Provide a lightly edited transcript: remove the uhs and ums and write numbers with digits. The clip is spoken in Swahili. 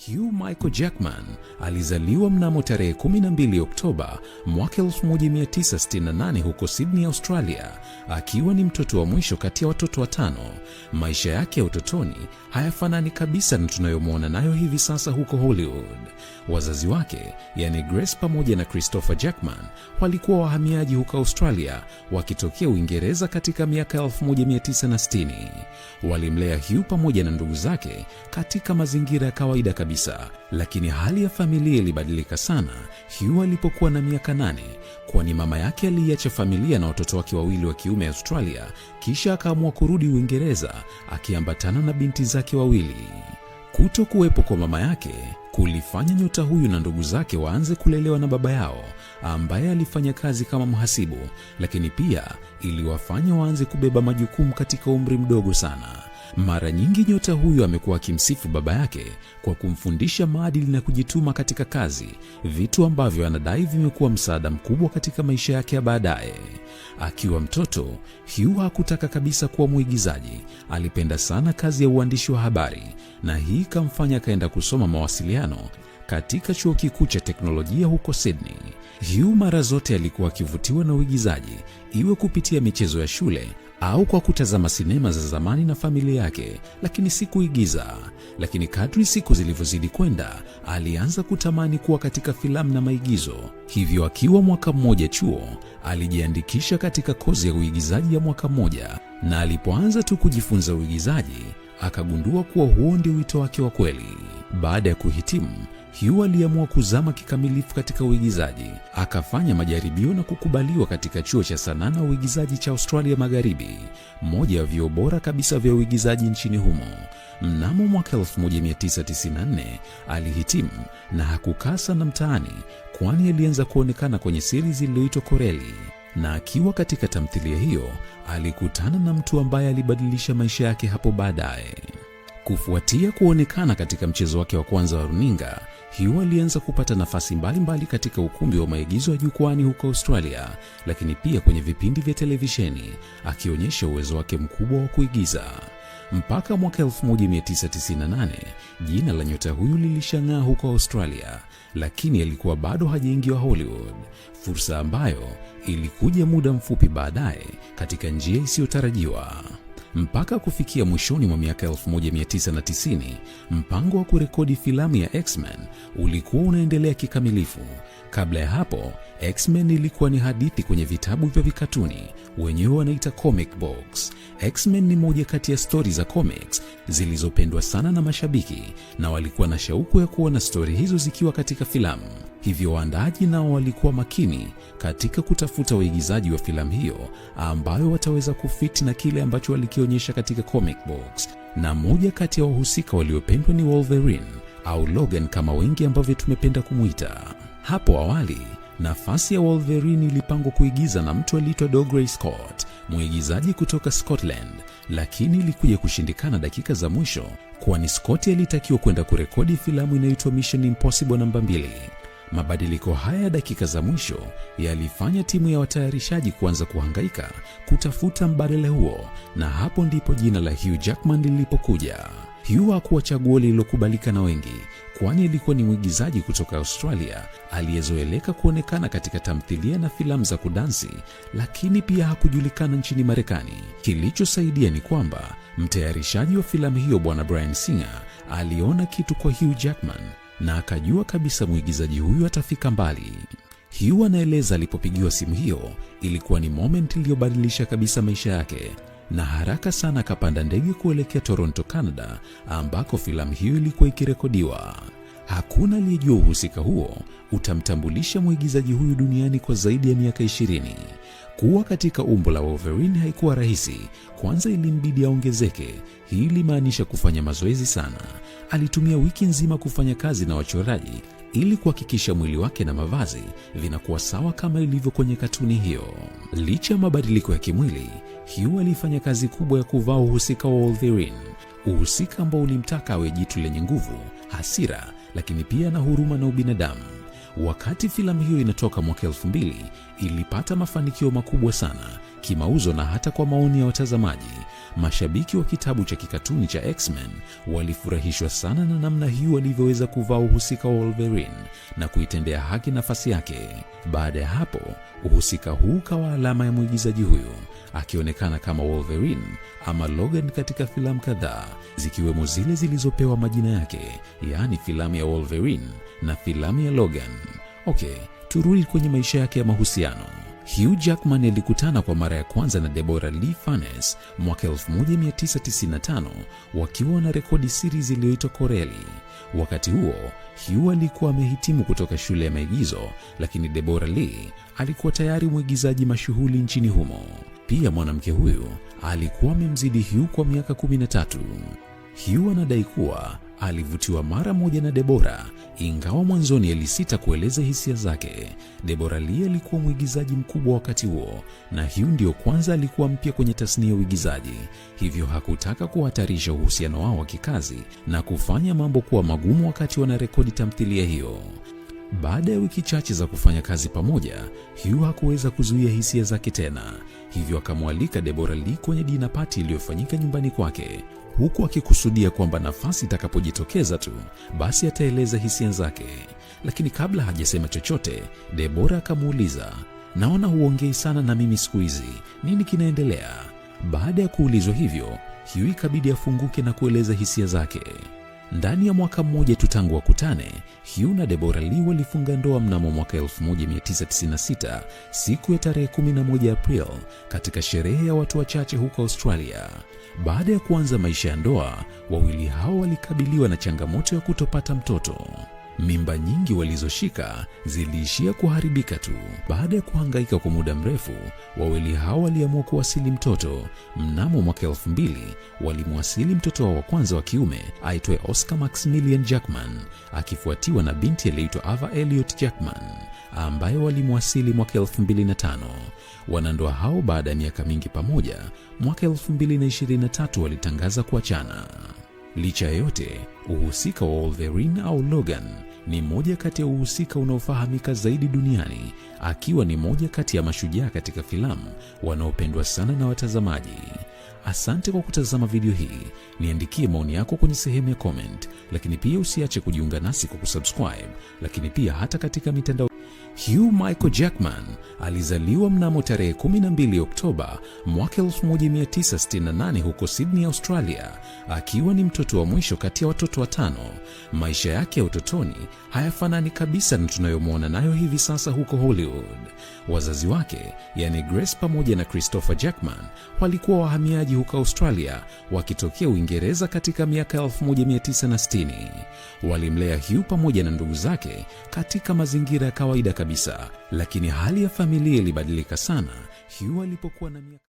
Hugh Michael Jackman alizaliwa mnamo tarehe 12 Oktoba mwaka 1968 huko Sydney, Australia, akiwa ni mtoto wa mwisho kati ya watoto watano. Maisha yake ya utotoni hayafanani kabisa na tunayomwona nayo hivi sasa huko Hollywood. Wazazi wake, yani Grace pamoja na Christopher Jackman, walikuwa wahamiaji huko Australia wakitokea Uingereza katika miaka 1960. Walimlea Hugh pamoja na ndugu zake katika mazingira ya kawaida kabisa, lakini hali ya familia ilibadilika sana Hugh alipokuwa na miaka 8, kwani mama yake aliacha familia na watoto wake wawili wa kiume Australia, kisha akaamua kurudi Uingereza akiambatana na binti zake wawili. Kuto kuwepo kwa mama yake kulifanya nyota huyu na ndugu zake waanze kulelewa na baba yao ambaye alifanya kazi kama mhasibu, lakini pia iliwafanya waanze kubeba majukumu katika umri mdogo sana. Mara nyingi nyota huyu amekuwa akimsifu baba yake kwa kumfundisha maadili na kujituma katika kazi, vitu ambavyo anadai vimekuwa msaada mkubwa katika maisha yake ya baadaye. Akiwa mtoto, Hugh hakutaka kabisa kuwa mwigizaji. Alipenda sana kazi ya uandishi wa habari, na hii ikamfanya akaenda kusoma mawasiliano katika chuo kikuu cha teknolojia huko Sydney. Hugh mara zote alikuwa akivutiwa na uigizaji, iwe kupitia michezo ya shule au kwa kutazama sinema za zamani na familia yake, lakini si kuigiza. Lakini kadri siku zilivyozidi kwenda, alianza kutamani kuwa katika filamu na maigizo. Hivyo akiwa mwaka mmoja chuo, alijiandikisha katika kozi ya uigizaji ya mwaka mmoja, na alipoanza tu kujifunza uigizaji, akagundua kuwa huo ndio wito wake wa kweli. Baada ya kuhitimu, Hugh aliamua kuzama kikamilifu katika uigizaji. Akafanya majaribio na kukubaliwa katika chuo cha sanaa na uigizaji cha Australia Magharibi, moja ya vyuo bora kabisa vya uigizaji nchini humo. Mnamo mwaka 1994 alihitimu na hakukaa sana mtaani, kwani alianza kuonekana kwenye series iliyoitwa Corelli. Na akiwa katika tamthilia hiyo, alikutana na mtu ambaye alibadilisha maisha yake hapo baadaye. Kufuatia kuonekana katika mchezo wake wa kwanza wa runinga, Hugh alianza kupata nafasi mbalimbali katika ukumbi wa maigizo ya jukwani huko Australia, lakini pia kwenye vipindi vya televisheni, akionyesha uwezo wake mkubwa wa kuigiza. Mpaka mwaka 1998, jina la nyota huyu lilishang'aa huko Australia, lakini alikuwa bado hajaingia Hollywood, fursa ambayo ilikuja muda mfupi baadaye katika njia isiyotarajiwa. Mpaka kufikia mwishoni mwa miaka 1990, mpango wa kurekodi filamu ya X-Men ulikuwa unaendelea kikamilifu. Kabla ya hapo, X-Men ilikuwa ni hadithi kwenye vitabu vya vikatuni, wenyewe wanaita comic books. X-Men ni moja kati ya stori za comics zilizopendwa sana na mashabiki, na walikuwa na shauku ya kuona stori hizo zikiwa katika filamu. Hivyo waandaaji nao walikuwa makini katika kutafuta waigizaji wa filamu hiyo ambayo wataweza kufiti na kile ambacho walikionyesha katika comic books. Na moja kati ya wahusika waliopendwa ni Wolverine au Logan kama wengi ambavyo tumependa kumuita. Hapo awali, nafasi ya Wolverine ilipangwa kuigiza na mtu aliitwa Dougray Scott, mwigizaji kutoka Scotland, lakini ilikuja kushindikana dakika za mwisho, kwani Scott alitakiwa kwenda kurekodi filamu inayoitwa Mission Impossible namba 2. Mabadiliko haya ya dakika za mwisho yalifanya timu ya watayarishaji kuanza kuhangaika kutafuta mbadala huo, na hapo ndipo jina la Hugh Jackman lilipokuja. Hugh hakuwa chaguo lililokubalika na wengi, kwani alikuwa ni mwigizaji kutoka Australia aliyezoeleka kuonekana katika tamthilia na filamu za kudansi, lakini pia hakujulikana nchini Marekani. Kilichosaidia ni kwamba mtayarishaji wa filamu hiyo Bwana Bryan Singer aliona kitu kwa Hugh Jackman na akajua kabisa mwigizaji huyu atafika mbali. Hugh anaeleza alipopigiwa simu hiyo, ilikuwa ni moment iliyobadilisha kabisa maisha yake, na haraka sana akapanda ndege kuelekea Toronto, Canada, ambako filamu hiyo ilikuwa ikirekodiwa. Hakuna aliyejua uhusika huo utamtambulisha mwigizaji huyu duniani kwa zaidi ya miaka 20. Kuwa katika umbo la Wolverine haikuwa rahisi. Kwanza ilimbidi aongezeke. Hii ilimaanisha kufanya mazoezi sana. Alitumia wiki nzima kufanya kazi na wachoraji ili kuhakikisha mwili wake na mavazi vinakuwa sawa kama ilivyo kwenye katuni hiyo. Licha ya mabadiliko ya kimwili, Hugh alifanya kazi kubwa ya kuvaa uhusika wa Wolverine, uhusika ambao ulimtaka awe jitu lenye nguvu, hasira, lakini pia na huruma na ubinadamu. Wakati filamu hiyo inatoka mwaka 2000, ilipata mafanikio makubwa sana kimauzo na hata kwa maoni ya watazamaji. mashabiki wa kitabu cha kikatuni cha X-Men walifurahishwa sana na namna Hugh alivyoweza kuvaa uhusika wa Wolverine na kuitendea haki nafasi yake. Baada ya hapo, uhusika huu ukawa alama ya mwigizaji huyu, akionekana kama Wolverine ama Logan katika filamu kadhaa, zikiwemo zile zilizopewa majina yake, yaani filamu ya Wolverine na filamu ya Logan. Okay, turudi kwenye maisha yake ya mahusiano. Hugh Jackman alikutana kwa mara ya kwanza na Deborah Lee Furness mwaka 1995 wakiwa na rekodi series iliyoitwa Corelli. Wakati huo, Hugh alikuwa amehitimu kutoka shule ya maigizo, lakini Deborah Lee alikuwa tayari mwigizaji mashuhuri nchini humo. Pia mwanamke huyu alikuwa amemzidi Hugh kwa miaka 13. Hugh anadai kuwa alivutiwa mara moja na Deborah, ingawa mwanzoni alisita kueleza hisia zake. Deborah Lee alikuwa mwigizaji mkubwa wakati huo, na Hugh ndio kwanza alikuwa mpya kwenye tasnia ya uigizaji, hivyo hakutaka kuhatarisha uhusiano wao wa kikazi na kufanya mambo kuwa magumu wakati wanarekodi tamthilia hiyo. Baada ya wiki chache za kufanya kazi pamoja, Hugh hakuweza kuzuia hisia zake tena, hivyo akamwalika Deborah Lee kwenye dinner party iliyofanyika nyumbani kwake, huku akikusudia kwamba nafasi itakapojitokeza tu basi ataeleza hisia zake. Lakini kabla hajasema chochote, Deborah akamuuliza, "Naona huongei sana na mimi siku hizi, nini kinaendelea?" Baada ya kuulizwa hivyo, Hugh ikabidi afunguke na kueleza hisia zake. Ndani ya mwaka mmoja tu tangu wakutane, Hugh na Deborah Lee walifunga ndoa mnamo mwaka 1996 siku ya tarehe 11 April katika sherehe ya watu wachache huko Australia. Baada ya kuanza maisha ya ndoa, wawili hao walikabiliwa na changamoto ya kutopata mtoto. Mimba nyingi walizoshika ziliishia kuharibika tu. Baada ya kuhangaika kwa muda mrefu, wawili hao waliamua kuwasili mtoto. Mnamo mwaka 2000 walimwasili mtoto wao wa kwanza wa kiume aitwaye Oscar Maximilian Jackman, akifuatiwa na binti aliyeitwa Ava Elliot Jackman ambaye walimwasili mwaka 2005. Wanandoa hao baada ya miaka mingi pamoja, mwaka 2023 walitangaza kuachana. Licha ya yote, uhusika wa Wolverine au Logan ni moja kati ya uhusika unaofahamika zaidi duniani, akiwa ni moja kati ya mashujaa katika filamu wanaopendwa sana na watazamaji. Asante kwa kutazama video hii. Niandikie maoni yako kwenye sehemu ya comment, lakini pia usiache kujiunga nasi kwa kusubscribe, lakini pia hata katika mitandao. Hugh Michael Jackman alizaliwa mnamo tarehe 12 Oktoba mwaka 1968 huko Sydney, Australia, akiwa ni mtoto wa mwisho kati ya watoto watano. Maisha yake ya utotoni hayafanani kabisa na tunayomwona nayo hivi sasa huko Hollywood. Wazazi wake, yani Grace pamoja na Christopher Jackman, walikuwa wahamiaji huko Australia wakitokea Uingereza katika miaka 1960. Walimlea Hugh pamoja na ndugu zake katika mazingira ya kawaida kabisa, lakini hali ya familia ilibadilika sana Hugh alipokuwa na miaka